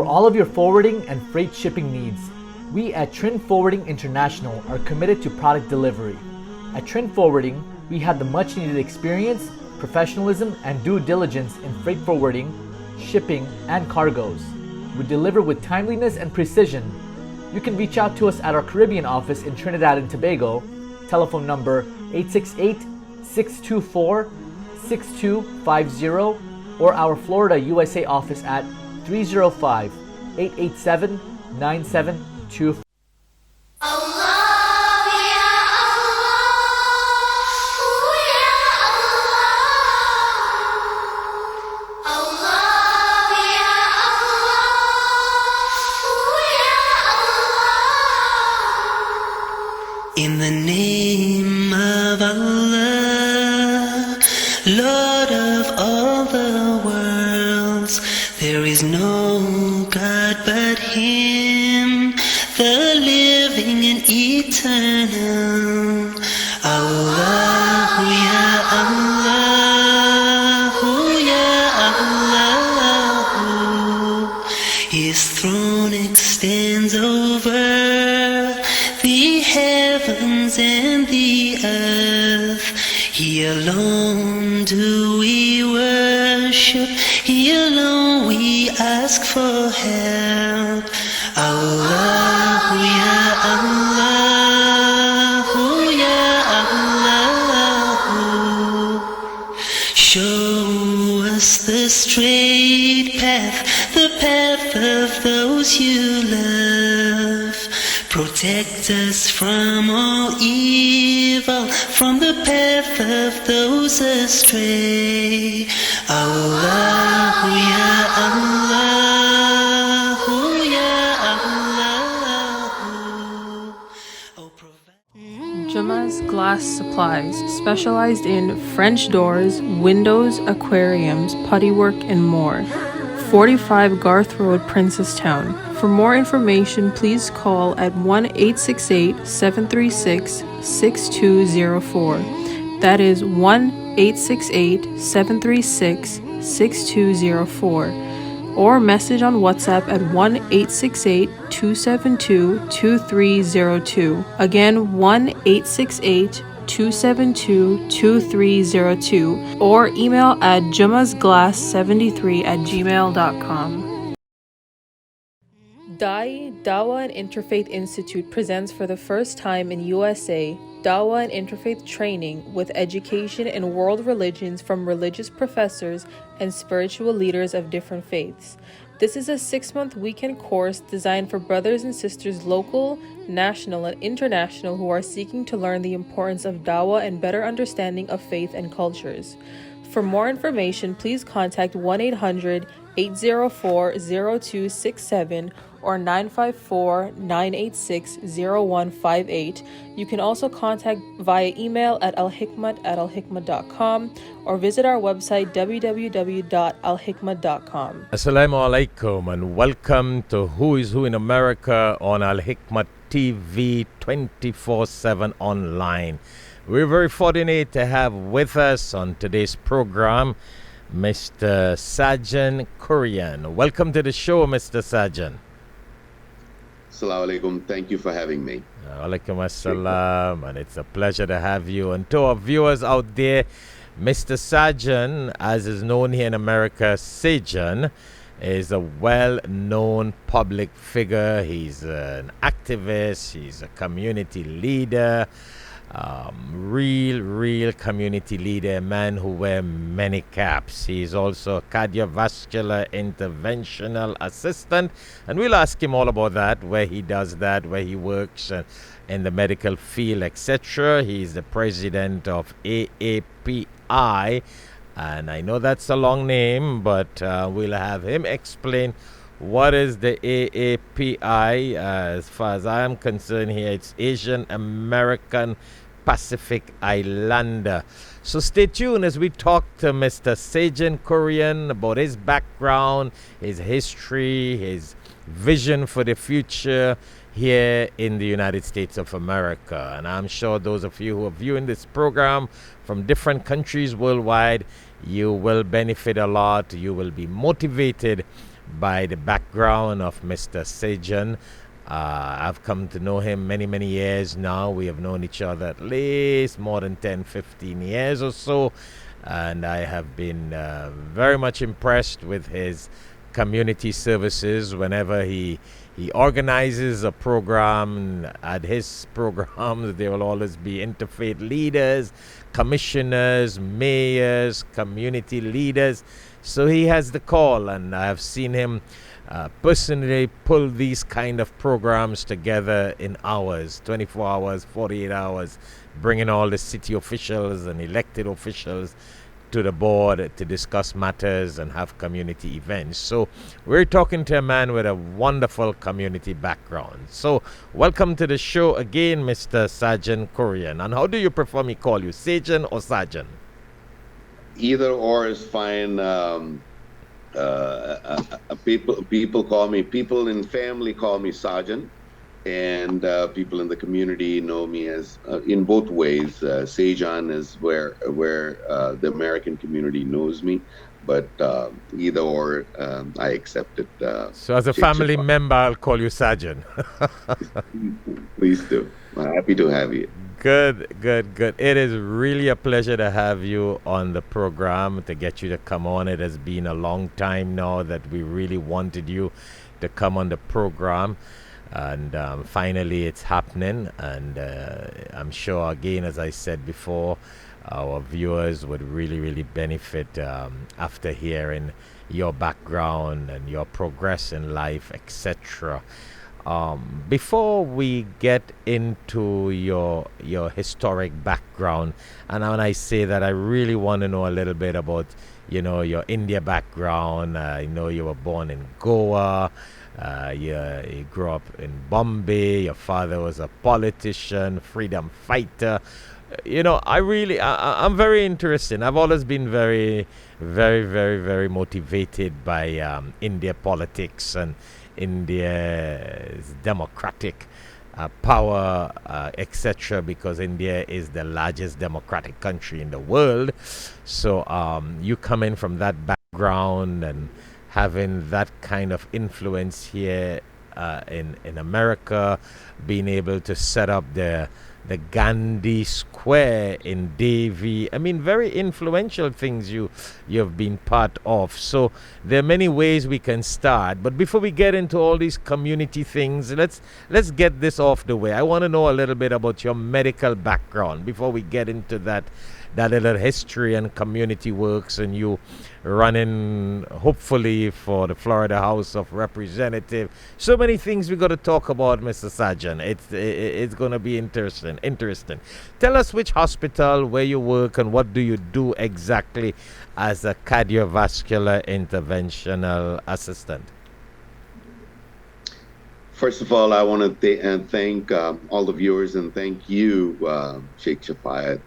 all of your forwarding and freight shipping needs. We at Trin Forwarding International are committed to product delivery. At Trin Forwarding, we have the much needed experience, professionalism, and due diligence in freight forwarding, shipping, and cargoes. We deliver with timeliness and precision. You can reach out to us at our Caribbean office in Trinidad and Tobago, telephone number 868-624-6250, or our Florida USA office at 305-887-9724. In the name of Allah, Lord of all the worlds, there is no God but Him, the living and eternal. Allahu ya Allahu ya Allahu. His throne extends over the heavens and the earth. He alone do we worship, He alone we ask for help. Allahu ya Allahu ya Allahu. Show us the straight path, the path of those you love. Protect us from all evil, from the path of those astray. Allahu ya Allahu ya Allahu. Jama's Glass Supplies, specialized in French doors, windows, aquariums, puttywork, and more. 45 Garth Road, Princestown. For more information, please call at 1-868-736-6204. That is 1-868-736-6204. Or message on WhatsApp at 1-868-272-2302. Again, 1-868-272-2302. Or email at jumasglass73@gmail.com. Dawah and Interfaith Institute presents for the first time in U.S.A. Dawah and Interfaith training with education in world religions from religious professors and spiritual leaders of different faiths. This is a 6-month weekend course designed for brothers and sisters local, national, and international who are seeking to learn the importance of Dawah and better understanding of faith and cultures. For more information, please contact 1-800-804-0267 or 954-986-0158. You can also contact via email at alhikmat@alhikmat.com or visit our website www.alhikmat.com. Assalamu alaikum and welcome to Who is Who in America on Alhikmat TV 24/7 online. We're very fortunate to have with us on today's program Mr. Sajan Kurian. Welcome to the show, Mr. Sajan. Assalamu alaikum. Thank you for having me. Alaikum assalam, and it's a pleasure to have you. And to our viewers out there, Mr. Sajan, as is known here in America, Sajan, is a well-known public figure. He's an activist, he's a community leader, real community leader, a man who wears many caps. He's also a cardiovascular interventional assistant, and we'll ask him all about that, where he does that, where he works in the medical field, etc. He's the president of AAPI, and I know that's a long name, but we'll have him explain what is the AAPI. As far as I am concerned here, it's Asian American Pacific Islander. So stay tuned as we talk to Mr. Sajan Kurian about his background, his history, his vision for the future here in the United States of America. And I'm sure those of you who are viewing this program from different countries worldwide, you will benefit a lot. You will be motivated by the background of Mr. Sajan. I've come to know him many, many years now. We have known each other at least more than 10, 15 years or so. And I have been very much impressed with his community services. Whenever he organizes a program, at his programs there will always be interfaith leaders, commissioners, mayors, community leaders. So he has the call, and I have seen him personally pull these kind of programs together in hours, 24 hours, 48 hours, bringing all the city officials and elected officials to the board to discuss matters and have community events. So we're talking to a man with a wonderful community background. So welcome to the show again, Mr. Sajan Korean. And how do you prefer me call you, Sajan or Sajan? Either or is fine. People in family call me Sajan, and people in the community know me as in both ways. Sajan is where the American community knows me, but either or, I accept it. So as a family member, I'll call you Sajan. Please do. I'm happy to have you. Good. It is really a pleasure to have you on the program, to get you to come on. It has been a long time now that we really wanted you to come on the program. And finally it's happening, and I'm sure, again, as I said before, our viewers would really benefit after hearing your background and your progress in life, etc. Before we get into your historic background, and when I say that, I really want to know a little bit about your India background. I know you were born in Goa. You grew up in Bombay. Your father was a politician, freedom fighter. I'm very interested. I've always been very motivated by India politics and India's democratic power, etc., because India is the largest democratic country in the world. So you come in from that background and having that kind of influence here in America, being able to set up the Gandhi Square in Delhi. I mean, very influential things you've been part of. So there are many ways we can start. But before we get into all these community things, let's get this off the way. I want to know a little bit about your medical background before we get into that little history and community works, and you running hopefully for the Florida House of Representatives. So many things we got to talk about, Mr. Sajan. It's going to be interesting. Tell us which hospital, where you work, and what do you do exactly as a cardiovascular interventional assistant. First of all, I want to thank all the viewers, and thank you, Shaikh Shafayat.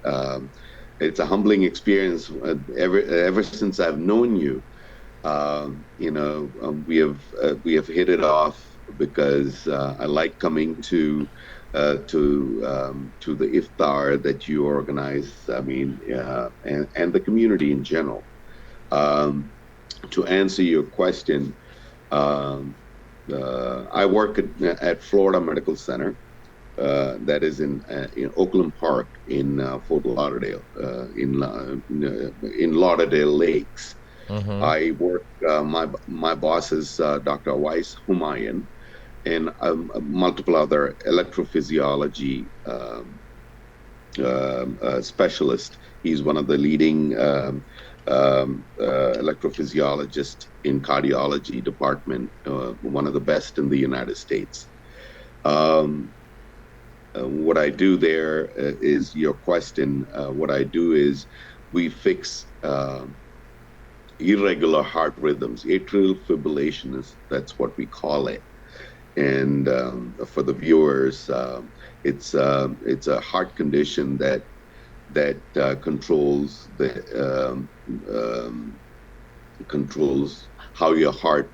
It's a humbling experience. Ever since I've known you, we have hit it off, because I like coming to the iftar that you organize. I mean, and the community in general. To answer your question, I work at Florida Medical Center. That is in Oakland Park in Fort Lauderdale, in Lauderdale Lakes. Mm-hmm. I work. My boss is Dr. Awais Humayun, and multiple other electrophysiology specialists. He's one of the leading electrophysiologists in cardiology department, one of the best in the United States. What I do there is your question. What I do is we fix irregular heart rhythms, atrial fibrillation that's what we call it. And for the viewers, it's a heart condition that controls controls how your heart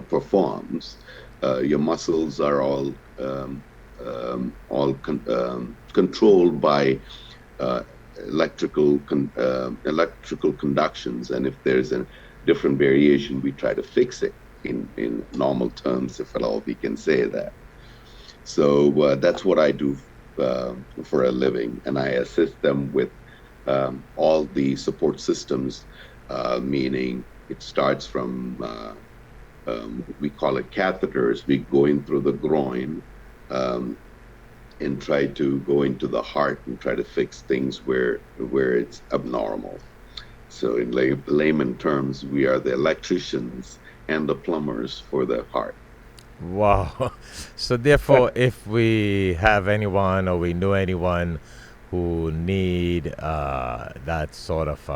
performs. Your muscles are all controlled by electrical conductions, and if there's a different variation, we try to fix it in normal terms, if at all we can say that. So that's what I do for a living, and I assist them with all the support systems, meaning it starts from we call it catheters. We go in through the groin and try to go into the heart and try to fix things where it's abnormal. So in layman terms, we are the electricians and the plumbers for the heart. Wow. So therefore, if we have anyone or we know anyone who need that sort of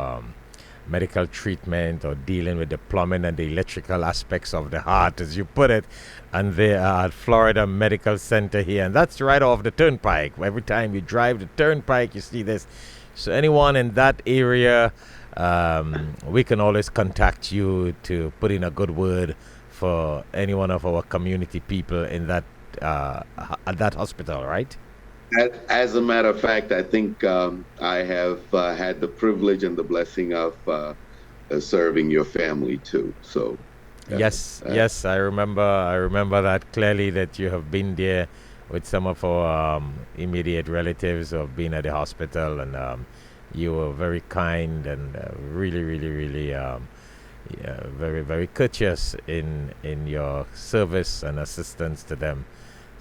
medical treatment or dealing with the plumbing and the electrical aspects of the heart, as you put it, and they are at Florida Medical Center here, and that's right off the turnpike. Every time you drive the turnpike, you see this. So anyone in that area, we can always contact you to put in a good word for any one of our community people in that at that hospital, right? As a matter of fact, I think I have had the privilege and the blessing of serving your family too. So yes, I remember that clearly, that you have been there with some of our immediate relatives who have been at the hospital, and you were very kind and really very, very courteous in your service and assistance to them.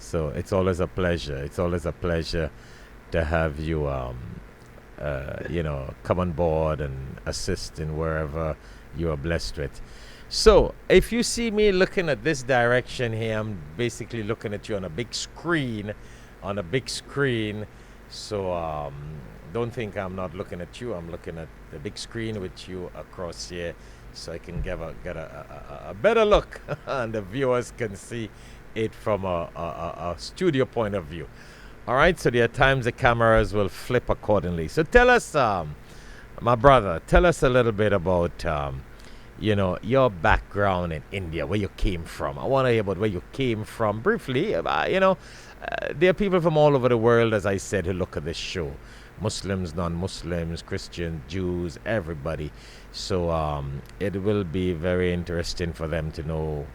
So it's always a pleasure. It's always a pleasure to have you, come on board and assist in wherever you are blessed with. So if you see me looking at this direction here, I'm basically looking at you on a big screen, So don't think I'm not looking at you. I'm looking at the big screen with you across here, so I can get a better look and the viewers can see it from a studio point of view. All right, so there are times the cameras will flip accordingly. So tell us, my brother, tell us a little bit about your background in India, where you came from. I want to hear about where you came from briefly. There are people from all over the world, as I said, who look at this show. Muslims, non-Muslims, Christians, Jews, everybody. So it will be very interesting for them to know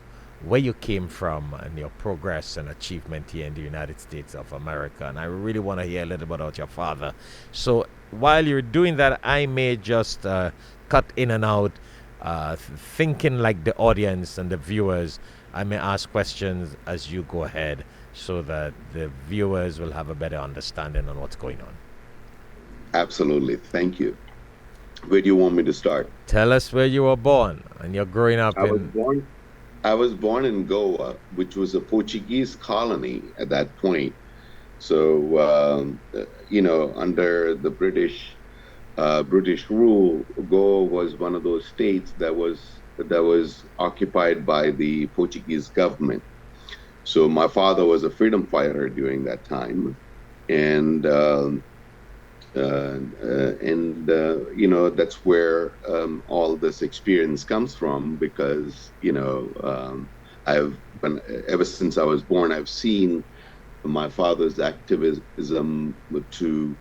where you came from and your progress and achievement here in the United States of America. And I really want to hear a little bit about your father. So while you're doing that, I may just cut in and out, thinking like the audience and the viewers. I may ask questions as you go ahead, so that the viewers will have a better understanding on what's going on. Absolutely. Thank you. Where do you want me to start? Tell us where you were born and you're growing up I was born in Goa, which was a Portuguese colony at that point. So, under the British rule, Goa was one of those states that was occupied by the Portuguese government. So my father was a freedom fighter during that time, and that's where all this experience comes from, because ever since I was born, I've seen my father's activism to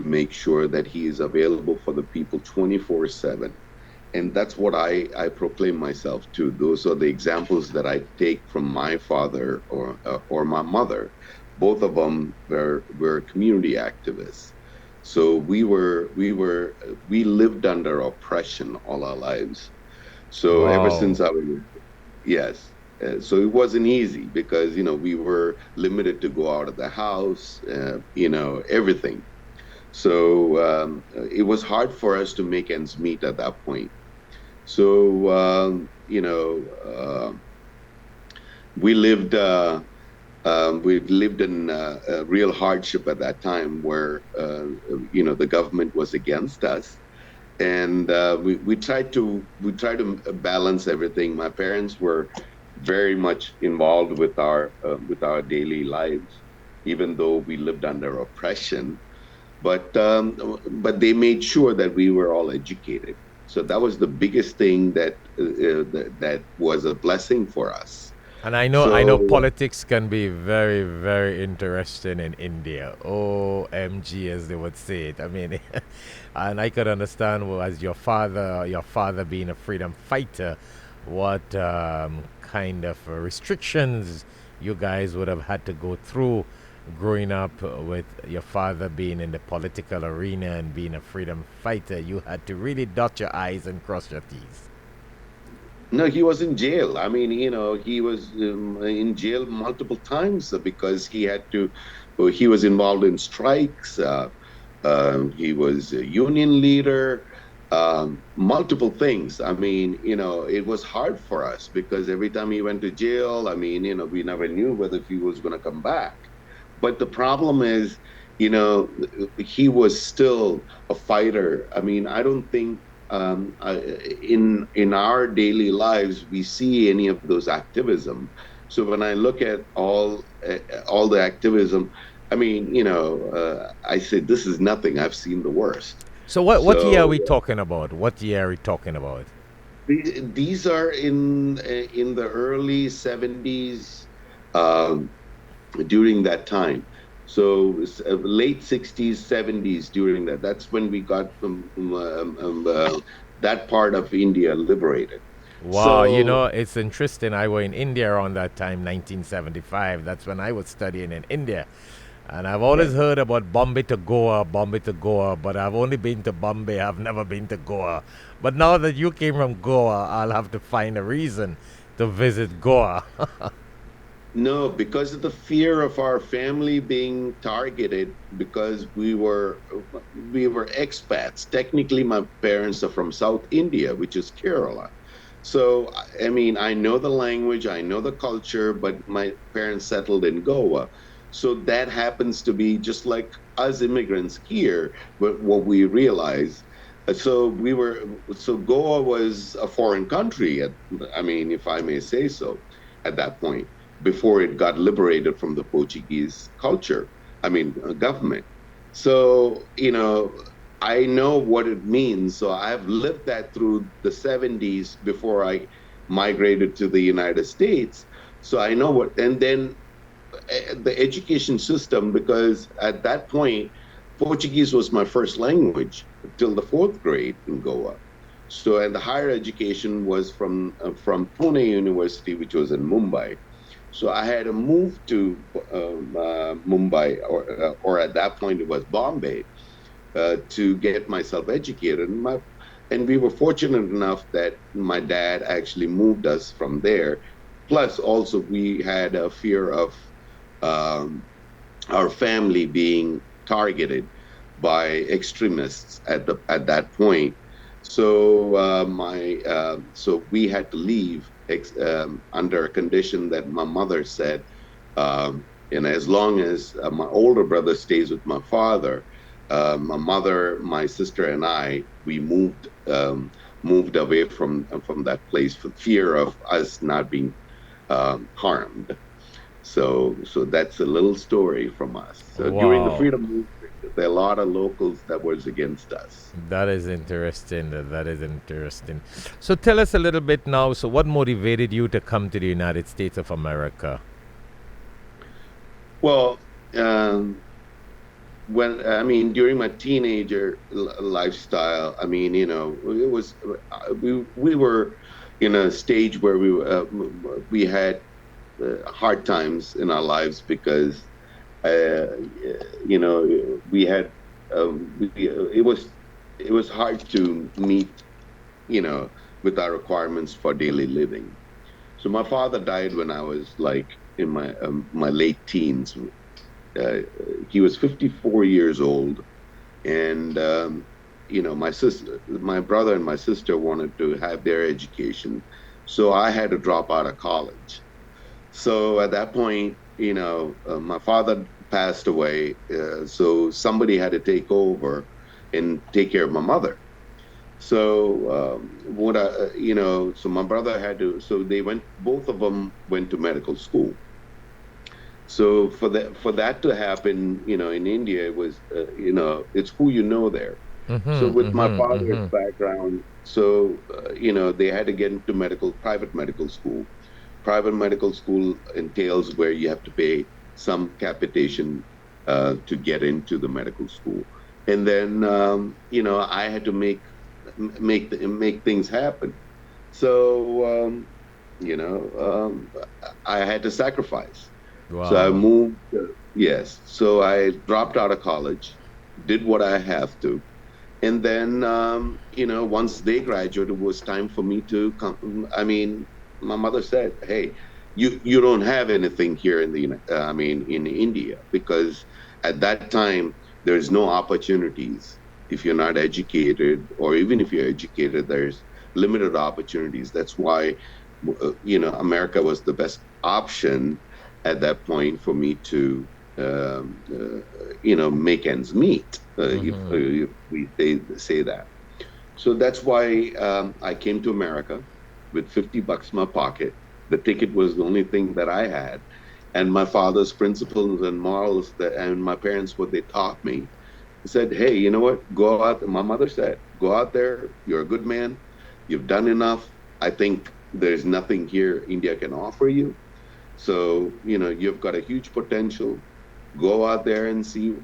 make sure that he is available for the people 24/7. And that's what I proclaim myself to. Those are the examples that I take from my father or my mother. Both of them were community activists. So we lived under oppression all our lives. So Wow. ever since yes. So it wasn't easy, because we were limited to go out of the house, everything. So it was hard for us to make ends meet at that point. So we lived in real hardship at that time, where the government was against us, and we tried to balance everything. My parents were very much involved with our daily lives, even though we lived under oppression. But they made sure that we were all educated. So that was the biggest thing that was a blessing for us. And I know politics can be very, very interesting in India. OMG, as they would say it. I mean, and I could understand, well, as your father being a freedom fighter, what kind of restrictions you guys would have had to go through growing up with your father being in the political arena and being a freedom fighter. You had to really dot your I's and cross your T's. No, he was in jail. I mean, he was in jail multiple times because he had to. Well, he was involved in strikes. He was a union leader. Multiple things. I mean, it was hard for us because every time he went to jail, I mean, we never knew whether he was going to come back. But the problem is, he was still a fighter. I mean, I don't think in our daily lives we see any of those activism. So when I look at all the activism, I mean, I say this is nothing. I've seen the worst. So what year are we talking about? What year are we talking about? These are in the early 70s, during that time. So late 60s, 70s during that. That's when we got that part of India liberated. Wow, it's interesting. I was in India around that time, 1975. That's when I was studying in India. And I've always heard about Bombay to Goa, but I've only been to Bombay. I've never been to Goa. But now that you came from Goa, I'll have to find a reason to visit Goa. No, because of the fear of our family being targeted, because we were expats. Technically, my parents are from South India, which is Kerala. So, I mean, I know the language, I know the culture, but my parents settled in Goa. So that happens to be just like us immigrants here, but what we realize. So Goa was a foreign country, I mean, if I may say so, at that point, before it got liberated from the Portuguese government. So, I know what it means. So I've lived that through the 70s before I migrated to the United States. So I know and then the education system, because at that point, Portuguese was my first language till the 4th grade in Goa. So, and the higher education was from Pune University, which was in Mumbai. So I had to move to Mumbai, or at that point it was Bombay, to get myself educated. And we were fortunate enough that my dad actually moved us from there. Plus, also we had a fear of our family being targeted by extremists at that point. So so we had to leave under a condition that my mother said, and as long as my older brother stays with my father, my mother, my sister, and we moved away from that place for fear of us not being harmed. So that's a little story from us. So Wow. During the freedom movement, there are a lot of locals that was against us. That is interesting. That is interesting. So tell us a little bit now. So what motivated you to come to the United States of America? Well, during my teenager lifestyle, it was we were in a stage where we had hard times in our lives because we had it was hard to meet with our requirements for daily living. So my father died when I was like in my late teens. He was 54 years old, and my brother and my sister wanted to have their education, so I had to drop out of college. So at that point, my father passed away, so somebody had to take over and take care of my mother. So so my brother had to. So both of them went to medical school. So for that to happen, in India, it was, it's who you know there. So with my father's background, so they had to get into private medical school. private medical school entails where you have to pay some capitation to get into the medical school. And then, I had to make things happen. So, I had to sacrifice. Wow. So I moved, yes. So I dropped out of college, did what I have to. And then, once they graduated, it was time for me to come. I mean, my mother said, hey, you don't have anything here in in India, because at that time, there's no opportunities. If you're not educated, or even if you're educated, there's limited opportunities. That's why, America was the best option at that point for me to, make ends meet. If we say that. So that's why I came to America with $50 in my pocket. The ticket was the only thing that I had. And my father's principles and morals and my parents, what they taught me, said, hey, you know what? Go out. My mother said, go out there. You're a good man. You've done enough. I think there's nothing here India can offer you. So, you've got a huge potential. Go out there and see,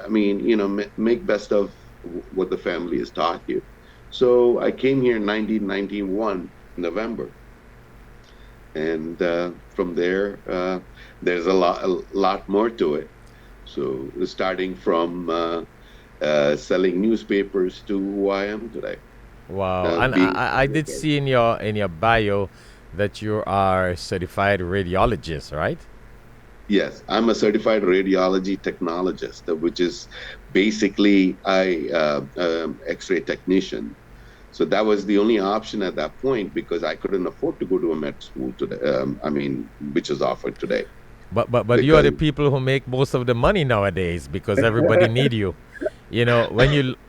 make best of what the family has taught you. So I came here in 1991, November. And from there, there's a lot more to it. So starting from selling newspapers to who I am today. Wow. And I did see in your bio that you are a certified radiologist, right? Yes, I'm a certified radiology technologist, which is basically X-ray technician. So that was the only option at that point, because I couldn't afford to go to a med school today. Which is offered today. But you are the people who make most of the money nowadays, because everybody need you.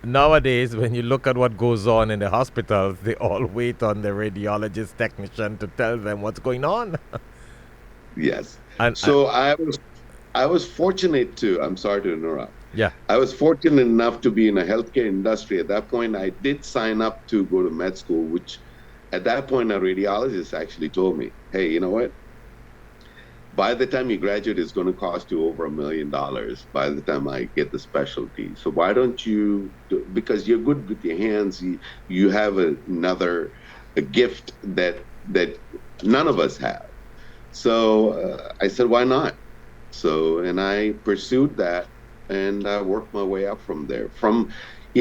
Nowadays, when you look at what goes on in the hospitals, they all wait on the radiologist technician to tell them what's going on. Yes. So I was fortunate to, I'm sorry to interrupt. Yeah. I was fortunate enough to be in the healthcare industry. At that point, I did sign up to go to med school, which at that point, a radiologist actually told me, hey, you know what? By the time you graduate, it's going to cost you over $1 million by the time I get the specialty. So why don't you, because you're good with your hands, you have a gift that none of us have. So I said, why not? And I pursued that, and I worked my way up from there.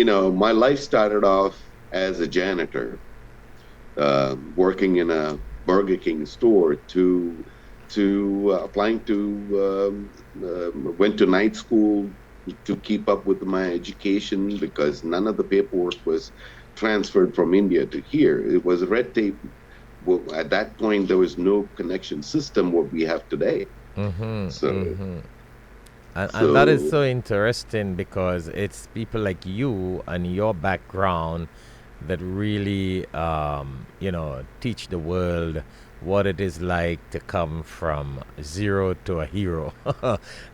My life started off as a janitor, working in a Burger King store, to applying to, went to night school to keep up with my education, because none of the paperwork was transferred from India to here. It was red tape. Well, at that point, there was no connection system what we have today. And that is so interesting, because it's people like you and your background that really, teach the world what it is like to come from zero to a hero.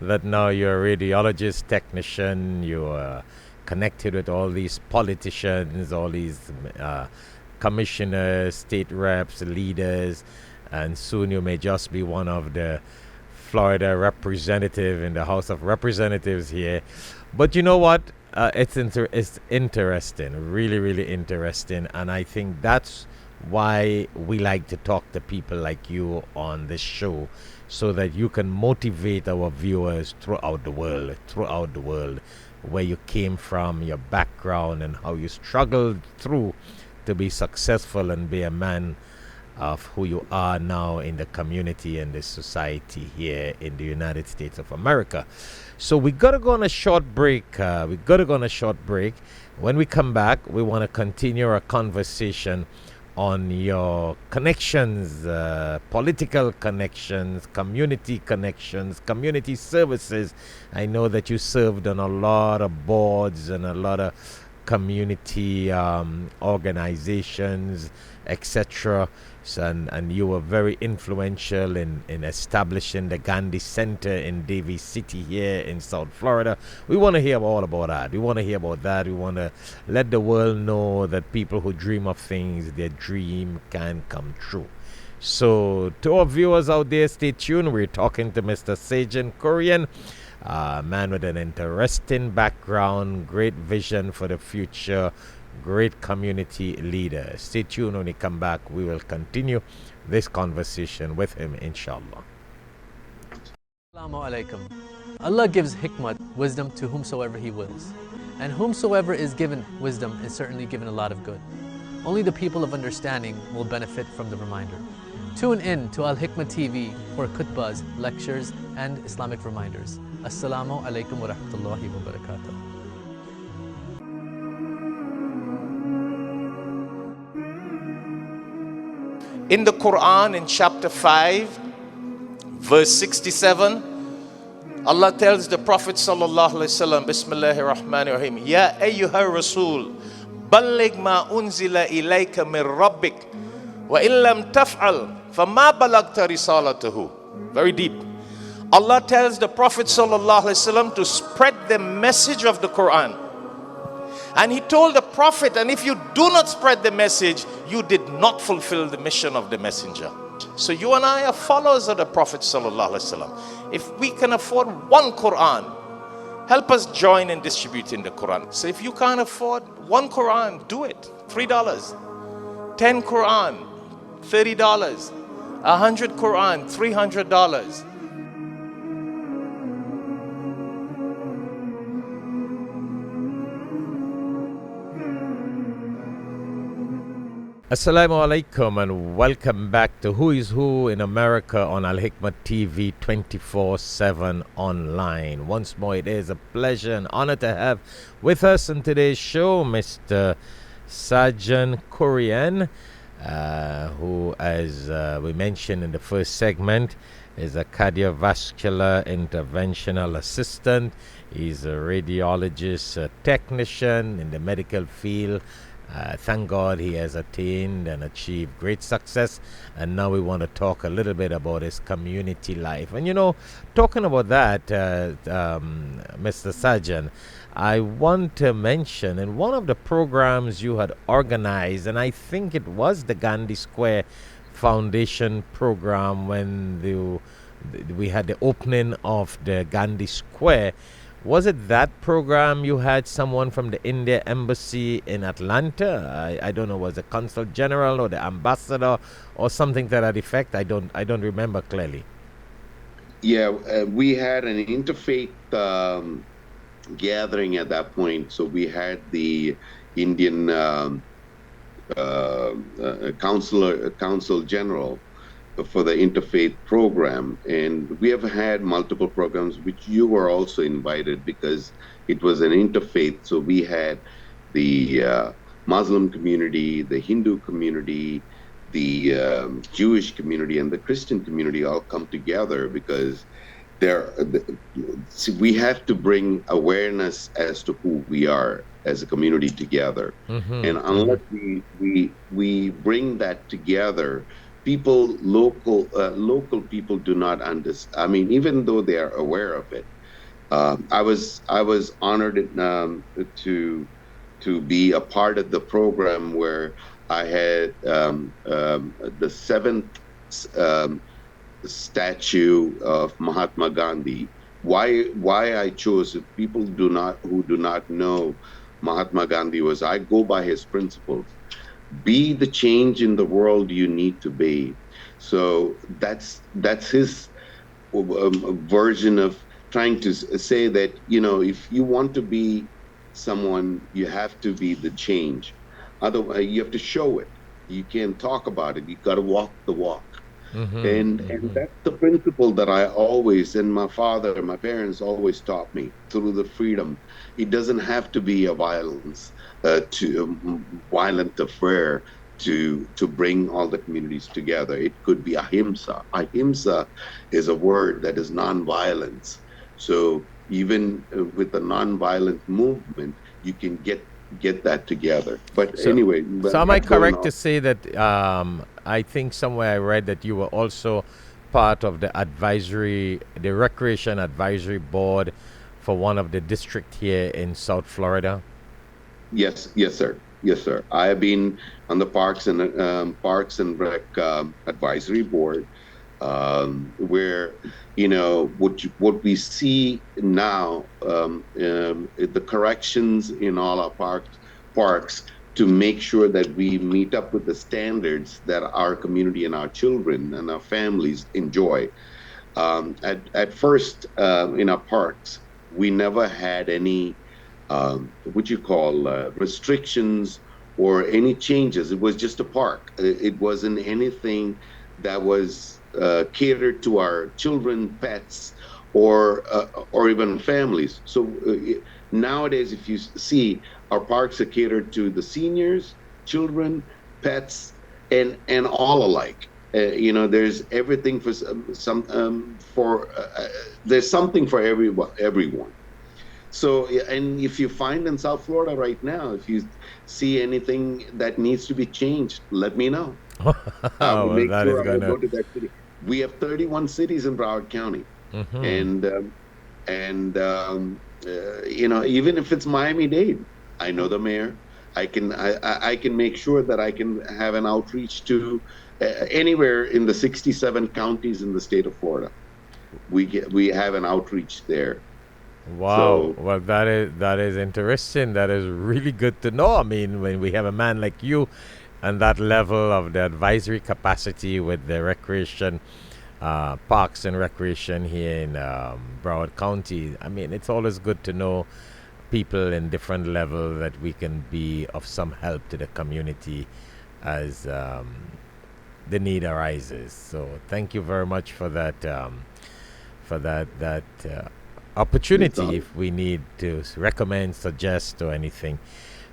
That now you're a radiologist technician, you're connected with all these politicians, all these commissioners, state reps, leaders, and soon you may just be one of the Florida representative in the House of Representatives here. But you know what? It's interesting, really, really interesting. And I think that's why we like to talk to people like you on this show, so that you can motivate our viewers throughout the world, where you came from, your background, and how you struggled through to be successful and be a man of who you are now in the community and the society here in the United States of America. So we got to go on a short break. When we come back, we want to continue our conversation on your connections, political connections, community services. I know that you served on a lot of boards and a lot of community organizations, etc. And you were very influential in establishing the Gandhi Center in Davis City here in South Florida. We want to hear all about that. We want to let the world know that people who dream of things, their dream can come true. So to our viewers out there, stay tuned. We're talking to Mr. Sajan Korean, a man with an interesting background, great vision for the future, great community leader. Stay tuned. When we come back, we will continue this conversation with him, inshallah. Assalamu alaikum. Allah gives hikmat, wisdom, to whomsoever He wills. And whomsoever is given wisdom is certainly given a lot of good. Only the people of understanding will benefit from the reminder. Tune in to alhikmattv for khutbahs, lectures, and Islamic reminders. Assalamu alaikum wa rahmatullahi wa barakatuh. In the Quran, in chapter 5, verse 67, Allah tells the Prophet sallallahu alaihi wasallam, Bismillahir Rahmanir Rahim, Ya ayyuhar Rasul, balligh ma unzila ilayka min rabbik, wa illam taf'al, fama balagta risalatahu. Very deep. Allah tells the Prophet sallallahu alaihi wasallam to spread the message of the Quran. And he told the Prophet, and if you do not spread the message, you did not fulfill the mission of the messenger. So you and I are followers of the Prophet sallallahu alaihi wasallam. If we can afford one Quran, help us join in distributing the Quran. So if you can't afford one Quran, do it. $3. 10 Quran, $30. 100 Quran, $300. Assalamu alaikum and welcome back to Who is Who in America on Alhikmat TV 24/7 online. Once more, it is a pleasure and honor to have with us on today's show Mr. Sajan Korean, who, as we mentioned in the first segment, is a cardiovascular interventional assistant. He's a radiologist, a technician in the medical field. Thank God he has attained and achieved great success, and now we want to talk a little bit about his community life. And talking about that, Mr. Sajan, I want to mention in one of the programs you had organized, and I think it was the Gandhi Square Foundation program when we had the opening of the Gandhi Square. Was it that program you had someone from the India Embassy in Atlanta? I don't know, was it Consul General or the ambassador or something to that effect? I don't remember clearly. Yeah, we had an interfaith gathering at that point. So we had the Indian Consul General for the Interfaith program, and we have had multiple programs which you were also invited because it was an interfaith. So we had the Muslim community, the Hindu community, the Jewish community, and the Christian community all come together because we have to bring awareness as to who we are as a community together. Mm-hmm. And unless we bring that together, local people do not understand. I mean, even though they are aware of it, I was honored to be a part of the program where I had the 7th statue of Mahatma Gandhi. Why I chose it? People who do not know Mahatma Gandhi was, I go by his principles. Be the change in the world you need to be. So that's his version of trying to say that, if you want to be someone, you have to be the change. Otherwise, you have to show it. You can't talk about it. You got to walk the walk. Mm-hmm. And that's the principle that I always, and my parents always taught me through the freedom. It doesn't have to be a violent affair to bring all the communities together. It could be ahimsa. Ahimsa is a word that is non-violence. So even with the non-violent movement, you can get that together. But anyway. So am I correct to say that I think somewhere I read that you were also part of the Recreation Advisory Board for one of the districts here in South Florida? Yes, sir. Yes, sir. I have been on the Parks and Rec advisory board, where what we see now, the corrections in all our parks to make sure that we meet up with the standards that our community and our children and our families enjoy. At first, in our parks, we never had any what you call restrictions or any changes. It was just a park. It wasn't anything that was catered to our children, pets, or even families. So nowadays, if you see, our parks are catered to the seniors, children, pets, and all alike. There's everything for there's something for everyone. So, and if you find in South Florida right now, if you see anything that needs to be changed, let me know. I will Well, make that is sure I gonna. go to that city. We have 31 cities in Broward County, Mhm. and even if it's Miami-Dade, I know the mayor. I can make sure that I can have an outreach to anywhere in the 67 counties in the state of Florida. We have an outreach there. Wow. So Well, that is interesting. That is really good to know. I mean, when we have a man like you and that level of the advisory capacity with the recreation, parks and recreation here in Broward County, I mean, it's always good to know people in different level that we can be of some help to the community as the need arises. So thank you very much for that it's opportunity if we need to recommend, suggest, or anything.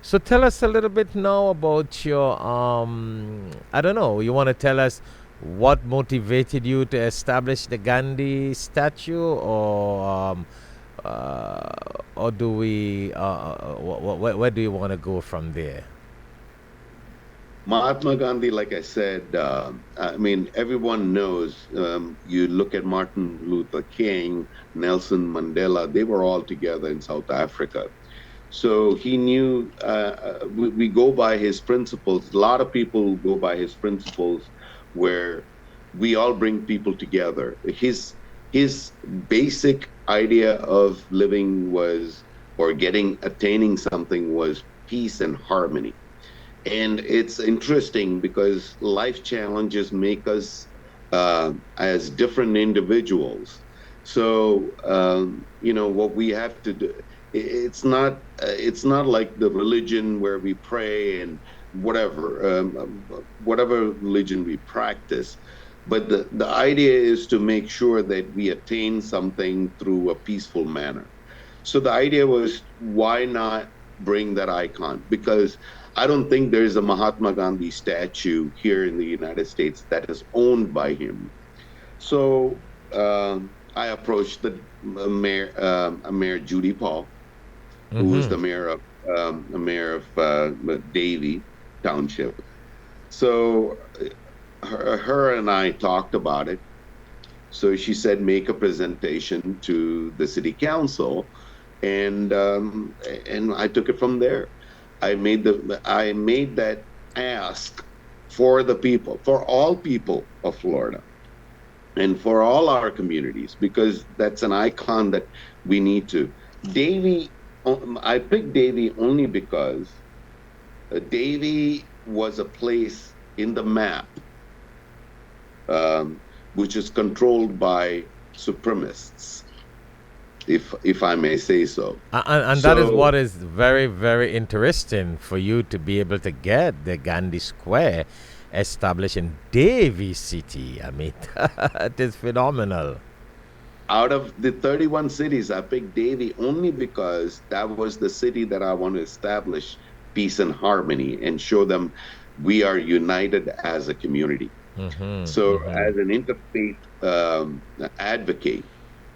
So tell us a little bit now about your I don't know, you want to tell us what motivated you to establish the Gandhi statue, or do we where do you want to go from there? Mahatma Gandhi, like I said, I mean, everyone knows. You look at Martin Luther King, Nelson Mandela, they were all together in South Africa. So he knew we go by his principles. A lot of people go by his principles where we all bring people together. His basic idea of living was, or attaining something was peace and harmony. And it's interesting because life challenges make us as different individuals. So what we have to do. It's not like the religion where we pray and whatever religion we practice, but the idea is to make sure that we attain something through a peaceful manner. So the idea was, why not bring that icon? Because I don't think there's a Mahatma Gandhi statue here in the United States that is owned by him. So I approached the Mayor Judy Paul, who is Mm-hmm. the mayor of Davie Township. So her and I talked about it. So she said, make a presentation to the city council, and I took it from there. I made that ask for the people, for all people of Florida, and for all our communities, because that's an icon that we need to. Davie, I picked Davie only because Davie was a place in the map, which is controlled by supremacists, if I may say so. And that is So what is very, very interesting for you to be able to get the Gandhi Square established in Davie City. I mean, that is phenomenal. out of the 31 cities, I picked Davie only because that was the city that I want to establish peace and harmony and show them we are united as a community. Mm-hmm, So, mm-hmm. as an interfaith advocate,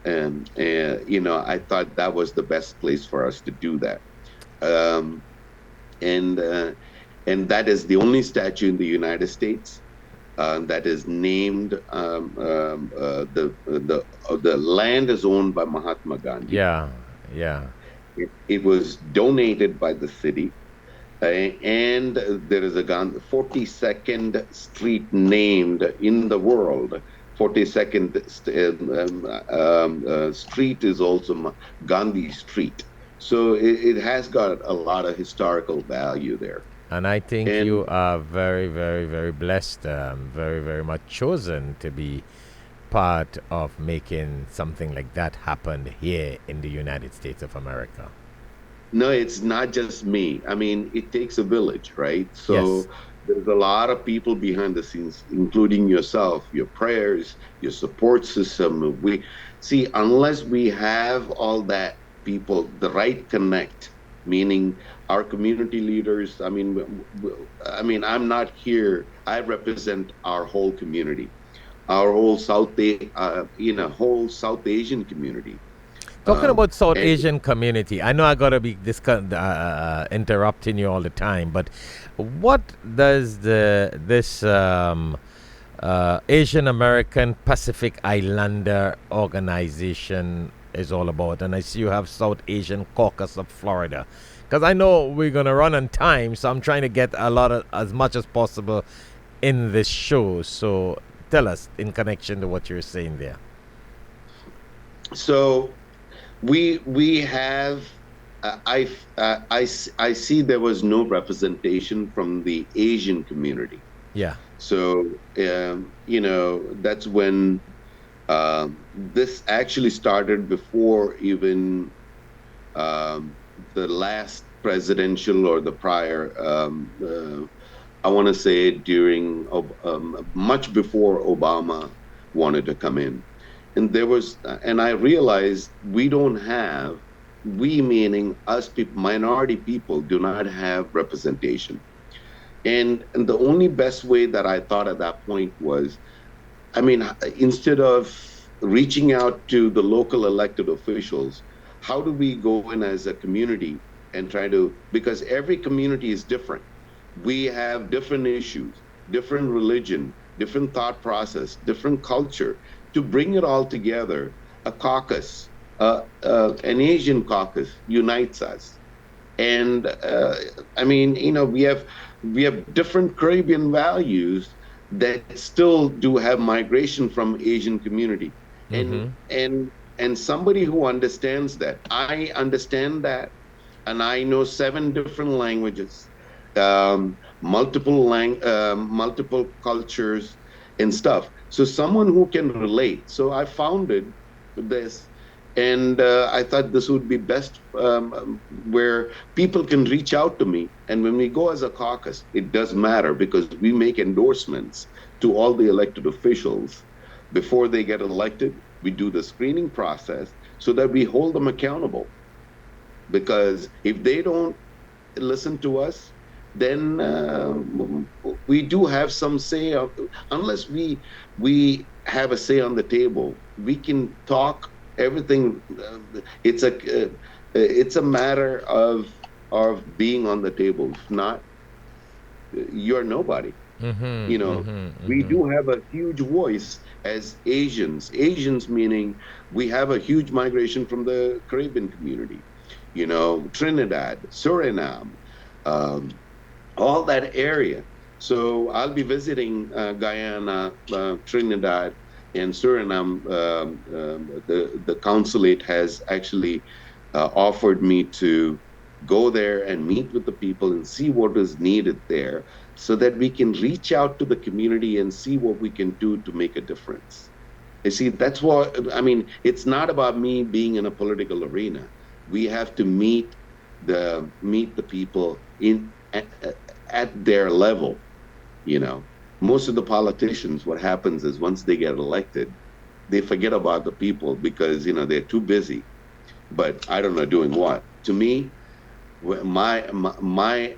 and I thought that was the best place for us to do that. Um, and uh, and that is the only statue in the United States that is named. The land is owned by Mahatma Gandhi. Yeah, yeah. It was donated by the city, And there is a 42nd street named in the world. 42nd street is also Gandhi Street. So it has got a lot of historical value there. And I think And you are very, very, very blessed, very, very much chosen to be part of making something like that happen here in the United States of America. no, it's not just me. I mean, it takes a village, right? Yes. So there's a lot of people behind the scenes, including yourself, your prayers, your support system. We see, unless we have all that people, the right connect, meaning our community leaders. I'm not here. I represent our whole community, our whole whole South Asian community. Talking about South And Asian community, I know I gotta be interrupting you all the time, but what does this Asian American Pacific Islander organization is all about? And I see you have South Asian Caucus of Florida, because I know we're gonna run on time, so I'm trying to get as much as possible in this show. So tell us in connection to what you're saying there. so we have I see there was no representation from the Asian community. Yeah. So that's when this actually started before even the last presidential or the prior. I want to say during much before Obama wanted to come in. And I realized we meaning us people, minority people, do not have representation. And the only best way that I thought at that point was, instead of reaching out to the local elected officials, how do we go in as a community and because every community is different. We have different issues, different religion, different thought process, different culture. To bring it all together, a caucus, an Asian caucus unites us. And we have different Caribbean values that still do have migration from Asian community. Mm-hmm. And somebody who understands that, I understand that, and I know 7 different languages, multiple cultures and stuff. So someone who can relate. So I founded this, and I thought this would be best where people can reach out to me. And when we go as a caucus, it does matter because we make endorsements to all the elected officials before they get elected. We do the screening process so that we hold them accountable. Because if they don't listen to us, then we do have some say. Unless we have a say on the table, we can talk everything. It's a matter of being on the table. If not, you're nobody. We do have a huge voice as Asians. Asians meaning we have a huge migration from the Caribbean community. Trinidad, Suriname, all that area. So I'll be visiting Guyana, Trinidad, and Suriname. The consulate has actually offered me to go there and meet with the people and see what is needed there so that we can reach out to the community and see what we can do to make a difference. You see, that's what, it's not about me being in a political arena. We have to meet the people at their level. Most of the politicians, what happens is once they get elected, they forget about the people because they're too busy. But I don't know doing what. To me, my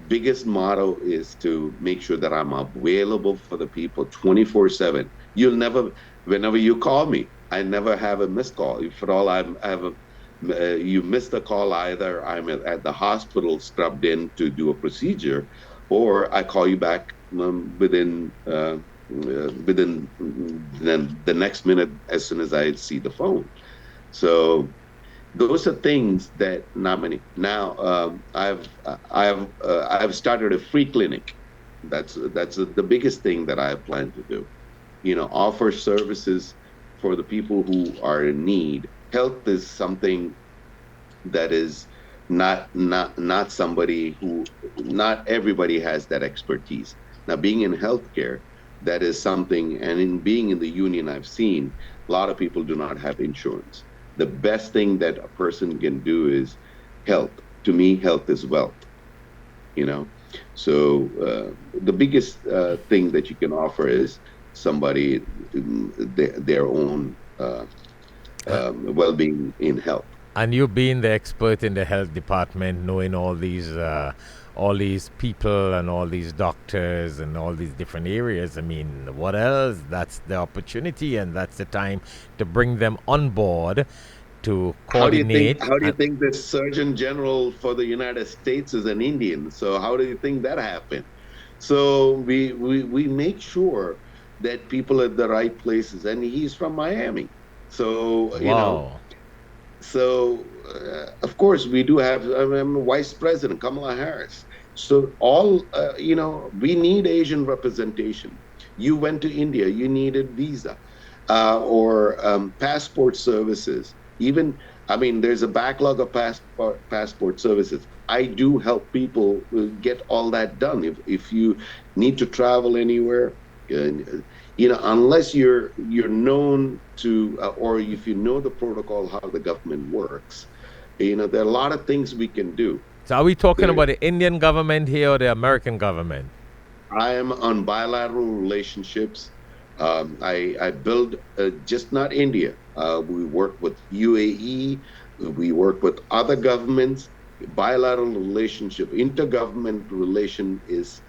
biggest motto is to make sure that I'm available for the people 24/7. Whenever you call me, I never have a missed call. If at all you missed a call, either I'm at the hospital scrubbed in to do a procedure, or I call you back within the next minute as soon as I see the phone. So those are things that not many. Now, I've started a free clinic. That's the biggest thing that I plan to do. Offer services for the people who are in need. Health is something that is not somebody who not everybody has that expertise. Now, being in healthcare, that is something, and in being in the union, I've seen a lot of people do not have insurance. The best thing that a person can do is health. To me, health is wealth. You know, so the biggest thing that you can offer is somebody their own well-being in health. And you being the expert in the health department, knowing all these people and all these doctors and all these different areas. I mean, what else? That's the opportunity, and that's the time to bring them on board to coordinate. How do you think the Surgeon General for the United States is an Indian? So how do you think that happened? So we make sure that people are at the right places, and he's from Miami. So Wow. So, of course, we do have Vice President Kamala Harris. So, we need Asian representation. You went to India, you needed visa or passport services. Even, there's a backlog of passport services. I do help people get all that done. If you need to travel anywhere, unless you're known to, or if you know the protocol, how the government works, there are a lot of things we can do. So are we talking about the Indian government here or the American government? I am on bilateral relationships. I build just not India. We work with UAE. We work with other governments. Bilateral relationship, intergovernment relation is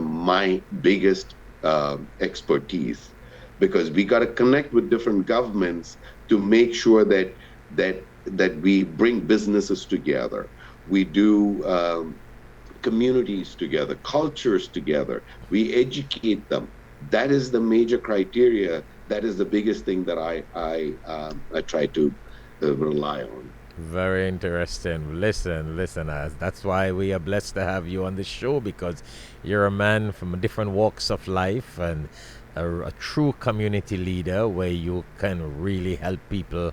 my biggest expertise, because we got to connect with different governments to make sure that we bring businesses together. We do communities together, cultures together. We educate them. That is the major criteria. That is the biggest thing that I try to rely on. Very interesting. Listen, listeners. That's why we are blessed to have you on the show, because you're a man from different walks of life and a true community leader where you can really help people.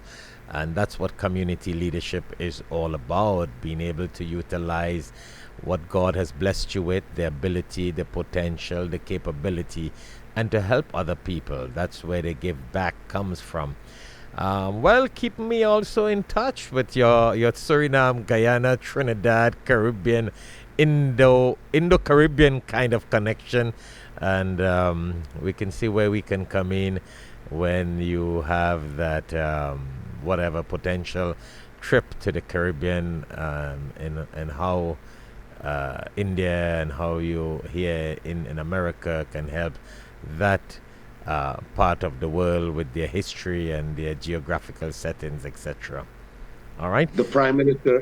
And that's what community leadership is all about, being able to utilize what God has blessed you with, the ability, the potential, the capability, and to help other people. That's where the give back comes from. Well, keep me also in touch with your Suriname, Guyana, Trinidad, Caribbean, Indo-Caribbean kind of connection, and we can see where we can come in when you have that whatever potential trip to the Caribbean, and how India and how you here in America can help that part of the world with their history and their geographical settings, etc. All right. The Prime Minister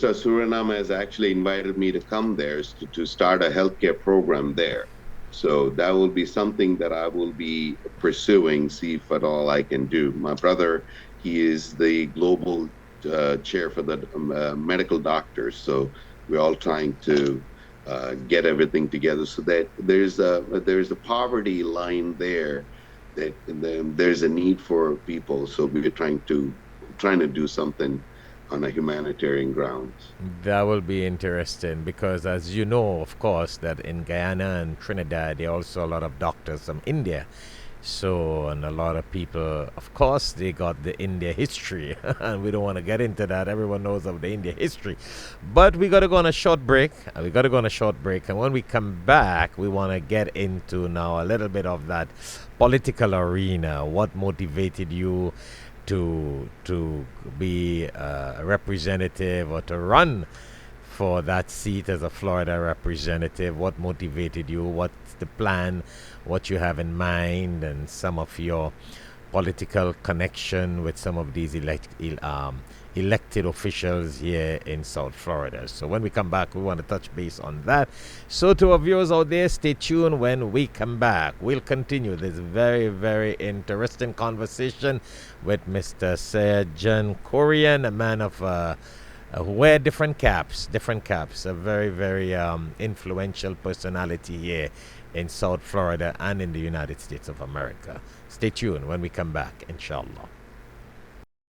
of Suriname has actually invited me to come there to start a healthcare program there. So that will be something that I will be pursuing, see if at all I can do. My brother, he is the global chair for the medical doctors. So we're all trying to get everything together, so that there's a poverty line there, that there's a need for people. So we're trying to do something on a humanitarian grounds. That will be interesting, because as you know, of course, that in Guyana and Trinidad, there are also a lot of doctors from India. So, and a lot of people, of course, they got the India history, and we don't want to get into that. Everyone knows of the India history. But we got to go on a short break. And when we come back, we want to get into now a little bit of that political arena. What motivated you to be a representative or to run for that seat as a Florida representative? What motivated you? What's the plan? What you have in mind, and some of your political connection with some of these elected officials here in South Florida. So when we come back, we want to touch base on that. So to our viewers out there, stay tuned. When we come back, we'll continue this very, very interesting conversation with Mr. Sajan Korean, a man of who wear different caps, a very, very influential personality here in South Florida and in the United States of America. Stay tuned when we come back, inshallah.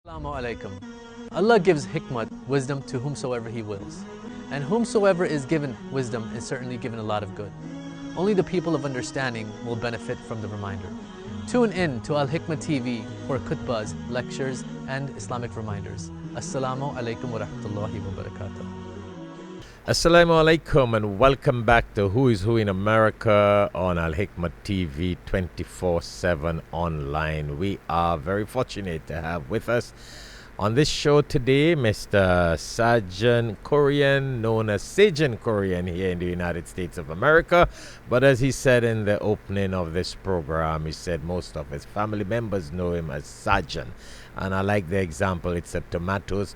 Assalamu alaikum. Allah gives hikmat, wisdom, to whomsoever He wills. And whomsoever is given wisdom is certainly given a lot of good. Only the people of understanding will benefit from the reminder. Tune in to alhikmattv for khutbahs, lectures, and Islamic reminders. Assalamu alaikum wa rahmatullahi wa barakatuh. Assalamu alaikum and welcome back to Who is Who in America on Alhikmat TV 24/7 online. We are very fortunate to have with us on this show today Mr. Sajan Korean, known as Sajan Korean here in the United States of America. But as he said in the opening of this program, he said most of his family members know him as Sajan. And I like the example. It's a tomatoes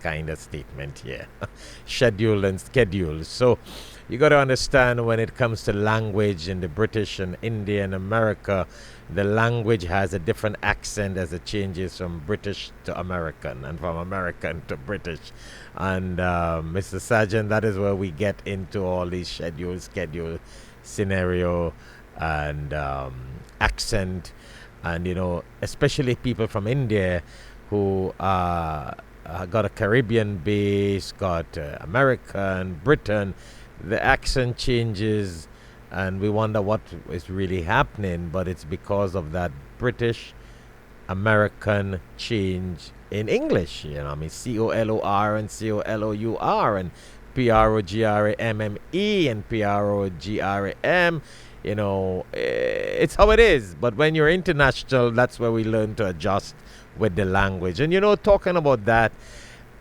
kind of statement here. Schedule and schedule. So you got to understand, when it comes to language in the British and Indian America, the language has a different accent as it changes from British to American and from American to British. And Mr. Sajan, that is where we get into all these schedule, scenario, and accent. And, you know, especially people from India who got a Caribbean base, got American, Britain, the accent changes and we wonder what is really happening. But it's because of that British American change in English. You know, I mean, COLOR and COLOUR and PROGRAMME and PROGRAM. You know, it's how it is. But when you're international, that's where we learn to adjust with the language. And, you know, talking about that,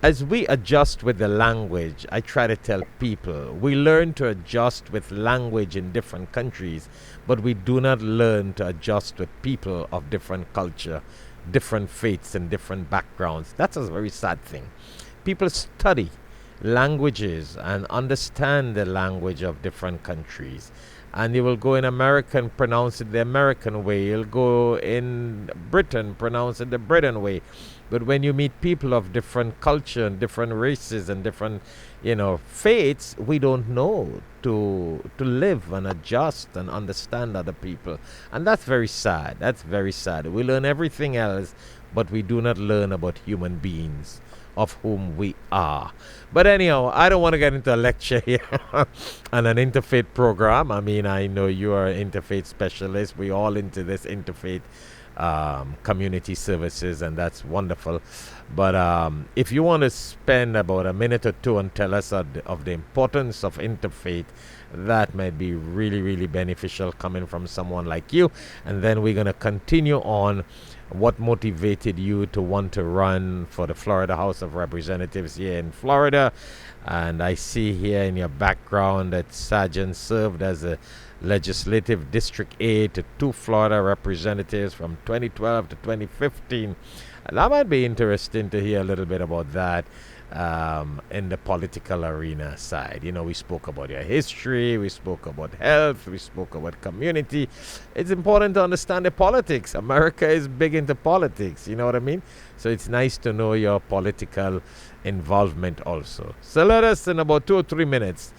as we adjust with the language, I try to tell people, we learn to adjust with language in different countries, but we do not learn to adjust with people of different culture, different faiths, and different backgrounds. That's a very sad thing. People study languages and understand the language of different countries. And you will go in America and pronounce it the American way. You'll go in Britain, pronounce it the Britain way. But when you meet people of different culture and different races and different, you know, faiths, we don't know to live and adjust and understand other people. And that's very sad. That's very sad. We learn everything else, but we do not learn about human beings of whom we are. But anyhow, I don't want to get into a lecture here on an interfaith program. I mean, I know you are an interfaith specialist. We're all into this interfaith community services, and that's wonderful. But if you want to spend about a minute or two and tell us of the importance of interfaith, that might be really, really beneficial coming from someone like you. And then we're going to continue on what motivated you to want to run for the Florida House of Representatives here in Florida. And I see here in your background that Sajan served as a legislative district aide to 2 Florida representatives from 2012 to 2015. And that might be interesting to hear a little bit about that in the political arena side. You know, we spoke about your history, we spoke about health, we spoke about community. It's important to understand the politics. America is big into politics, you know what I mean? So it's nice to know your political involvement also. So let us, in about 2 or 3 minutes,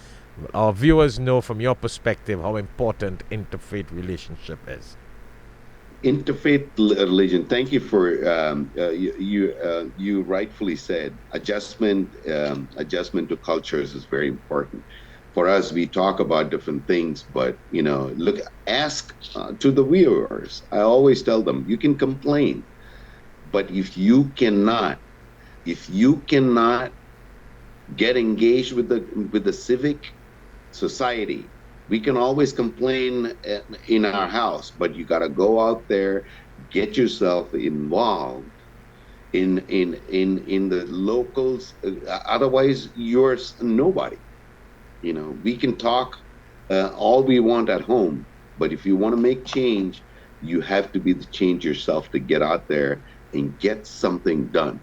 our viewers know from your perspective how important interfaith relationship is. Interfaith religion. Thank you for you rightfully said adjustment to cultures is very important. For us, we talk about different things, but you know, ask to the viewers. I always tell them, you can complain, but if you cannot get engaged with the civic society, we can always complain in our house, but you got to go out there, get yourself involved in the locals. Otherwise, you're nobody. You know, we can talk all we want at home, but if you want to make change, You have to be the change yourself to get out there and get something done.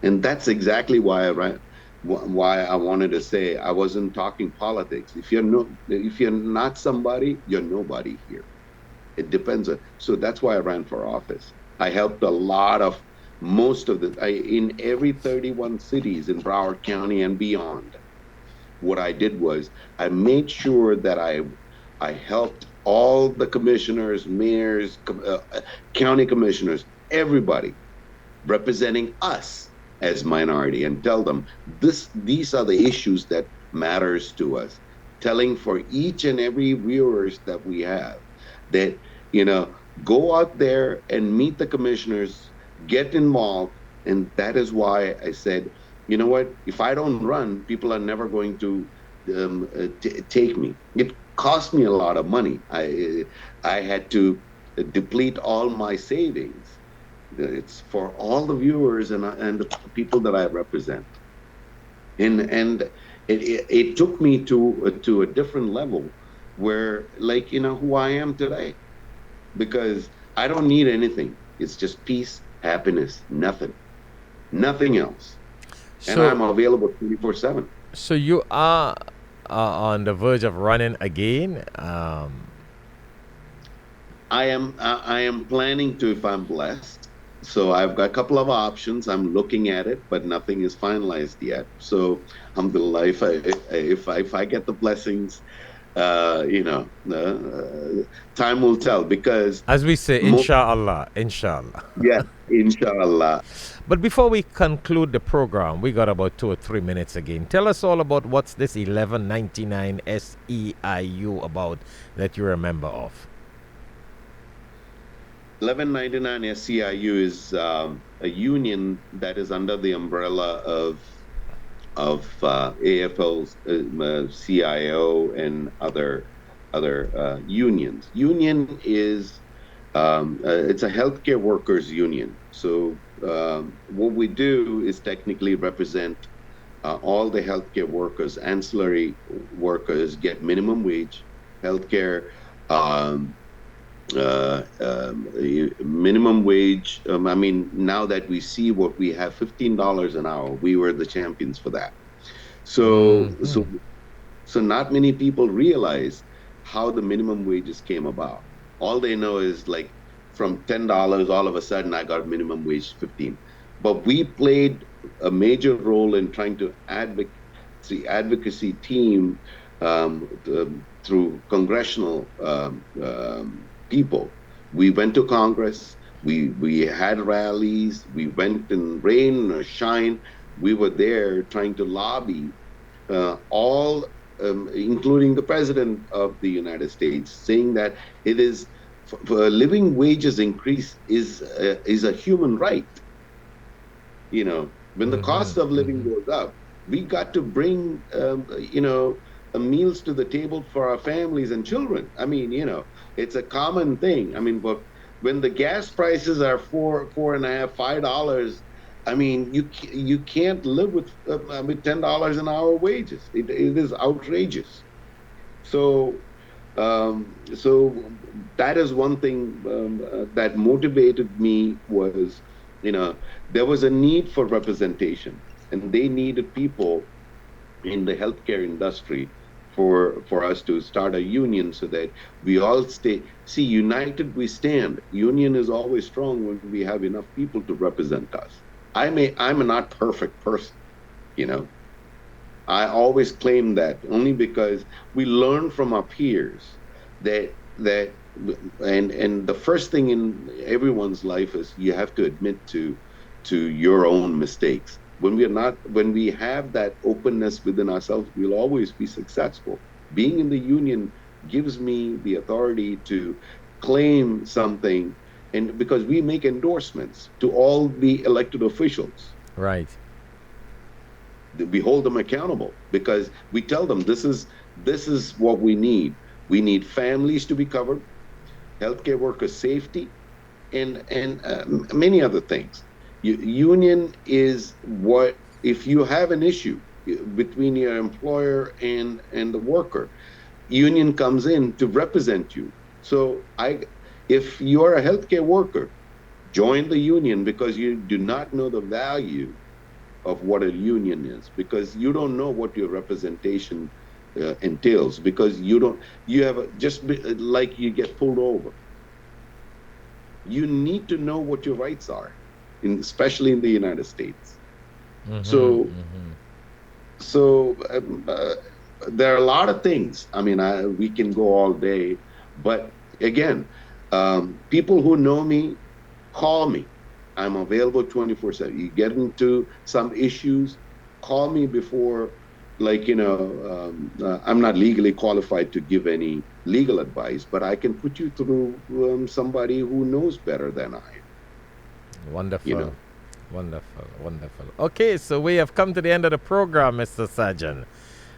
And that's exactly why I wanted to say I wasn't talking politics. If you're not somebody, you're nobody here. It depends on. So that's why I ran for office. I helped a lot of in every 31 cities in Broward County and beyond. What I did was I made sure that I helped all the commissioners, mayors, county commissioners, everybody representing us as minority, and tell them these are the issues that matters to us. Telling for each and every viewers that we have that, go out there and meet the commissioners, get involved. And that is why I said, you know what, if I don't run, people are never going to take me. It cost me a lot of money. I had to deplete all my savings. It's for all the viewers and the people that I represent. And it took me to a different level where, like, who I am today, because I don't need anything. It's just peace, happiness, nothing else. And I'm available 24/7. So you are on the verge of running again. I am planning to, if I'm blessed. So I've got a couple of options. I'm looking at it, but nothing is finalized yet. So alhamdulillah, if I get the blessings, time will tell, because as we say, inshallah. Yeah, inshallah. But before we conclude the program, we got about 2 or 3 minutes again. Tell us all about what's this 1199 SEIU about that you're a member of. 1199 SEIU is a union that is under the umbrella of AFL's CIO and other unions. Union is it's a healthcare workers union. So what we do is technically represent all the healthcare workers, ancillary workers get minimum wage, healthcare. Minimum wage. Now that we see what we have, $15 an hour, we were the champions for that. So not many people realize how the minimum wages came about. All they know is, like, from $10, all of a sudden I got minimum wage 15. But we played a major role in trying to advocacy team through congressional people. We went to Congress, we had rallies, we went in rain or shine. We were there trying to lobby all, including the President of the United States, saying that it is for living wages increase is a human right. When the cost of living goes up, we got to bring meals to the table for our families and children. It's a common thing. But when the gas prices are $4.5, $5, you can't live with $10 an hour wages. It is outrageous. So that is one thing that motivated me was, there was a need for representation, and they needed people in the healthcare industry for us to start a union so that we all see united we stand. Union is always strong when we have enough people to represent us. I'm a not perfect person, I always claim that, only because we learn from our peers that and the first thing in everyone's life is you have to admit to your own mistakes. When we have that openness within ourselves, we'll always be successful. Being in the union gives me the authority to claim something, and because we make endorsements to all the elected officials. Right. We hold them accountable because we tell them this is what we need. We need families to be covered, healthcare workers' safety, and many other things. Union is what, if you have an issue between your employer and the worker, union comes in to represent you. So If you are a healthcare worker, join the union, because you do not know the value of what a union is, because you don't know what your representation entails, because you have like you get pulled over. You need to know what your rights are, especially in the United States. So, there are a lot of things. I mean, we can go all day, but again, people who know me, call me. I'm available 24/7. You get into some issues, call me before, I'm not legally qualified to give any legal advice, but I can put you through somebody who knows better than I am. Wonderful. Wonderful, wonderful. Okay, so we have come to the end of the program, Mr. Sajan.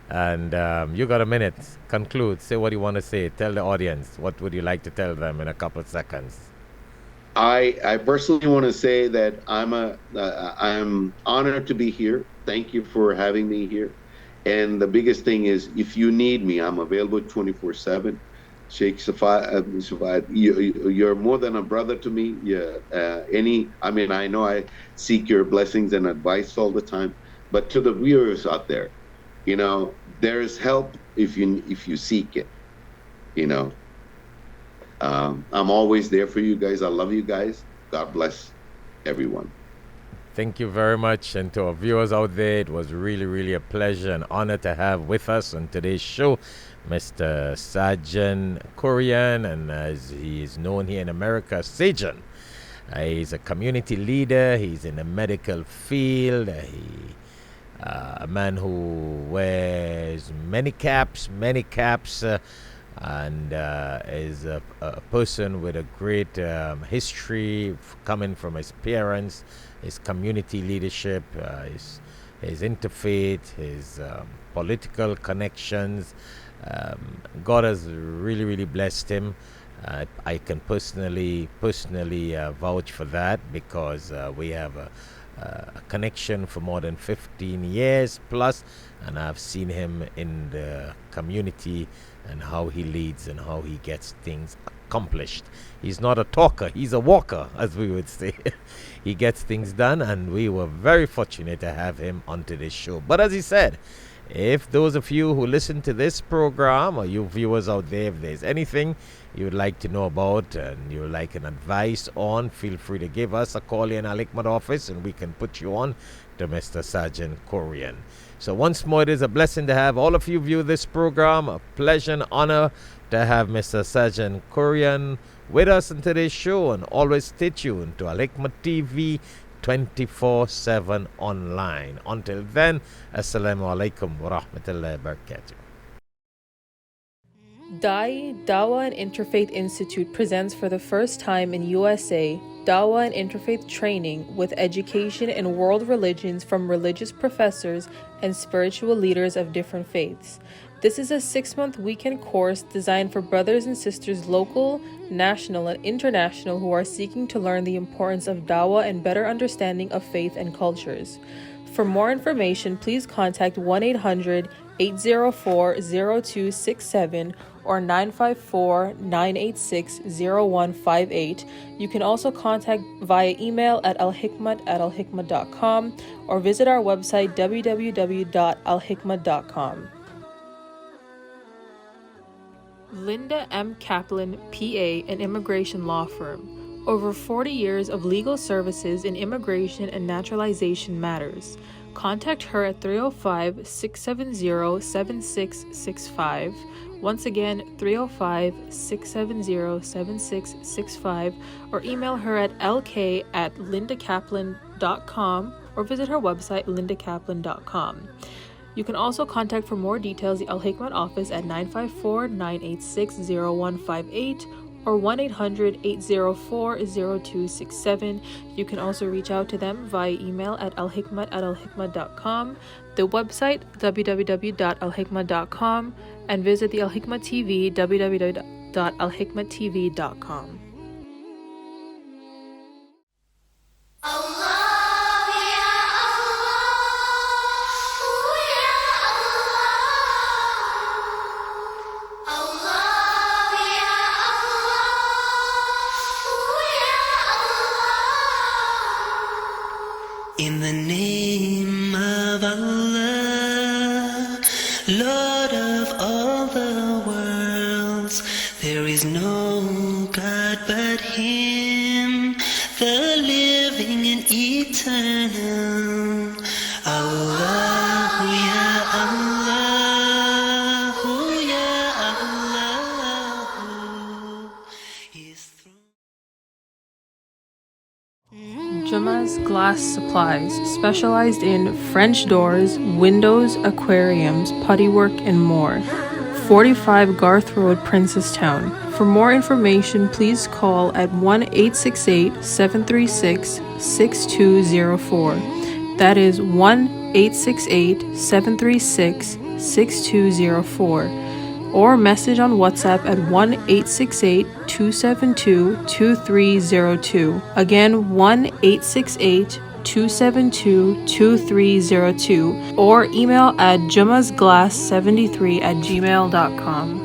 And you got a minute. Conclude. Say what you want to say. Tell the audience. What would you like to tell them in a couple of seconds? I personally want to say that I'm honored to be here. Thank you for having me here. And the biggest thing is, if you need me, I'm available 24/7. Shaikh Shafayat, you're more than a brother to me. I know I seek your blessings and advice all the time, but to the viewers out there, there's help if you seek it. I'm always there for you guys. I love you guys. God bless everyone. Thank you very much. And to our viewers out there, it was really, really a pleasure and honor to have with us on today's show Mr. Sajan Qaari, and as he is known here in America, Sajan. He's a community leader. He's in the medical field. A man who wears many caps, and is a person with a great history coming from his parents, his community leadership, his interfaith, his political connections. God has really, really blessed him. I can personally vouch for that, because we have a connection for more than 15 years plus, and I've seen him in the community and how he leads and how he gets things accomplished. He's not a talker, he's a walker, as we would say. He gets things done, and we were very fortunate to have him onto this show. But as he said, if those of you who listen to this program, or you viewers out there, if there's anything you would like to know about and you would like an advice on, feel free to give us a call in Alhikmat office, and we can put you on to Mr. Sajan Qaari. So once more, it is a blessing to have all of you view this program. A pleasure and honor to have Mr. Sajan Qaari with us in today's show, and always stay tuned to Alhikmat TV 24/7 online. Until then, Assalamu alaikum wa rahmatullahi wa barakatuh. Dawah and Interfaith Institute presents for the first time in USA Dawah and Interfaith training with education in world religions from religious professors and spiritual leaders of different faiths. This is a 6-month weekend course designed for brothers and sisters local, national, and international who are seeking to learn the importance of Dawah and better understanding of faith and cultures. For more information, please contact 1-800-804-0267 or 954-986-0158. You can also contact via email at alhikmat@alhikmat.com or visit our website www.alhikmat.com. Linda M. Kaplan, PA, an immigration law firm. Over 40 years of legal services in immigration and naturalization matters. Contact her at 305-670-7665. Once again, 305-670-7665, or email her at lk@lindakaplan.com or visit her website lindakaplan.com. You can also contact for more details the Alhikmat office at 954-986-0158 or 1-800-804-0267. You can also reach out to them via email at alhikmat@alhikmat.com, the website www.alhikmat.com, and visit the Alhikmat TV www.alhikmattv.com. In the name of Allah, Lord of all the worlds, there is no God but Him, the living and eternal. Allahu ya Allahu ya Allahu. His throne. Jama's Glass Supplies, specialized in French doors, windows, aquariums, puttywork, and more. 45 Garth Road, Princestown. For more information, please call at 1-868-736-6204. That is 1-868-736-6204. Or message on WhatsApp at 1-868-272-2302. Again, 1-868-272-2302. Or email at jamasglass73@gmail.com.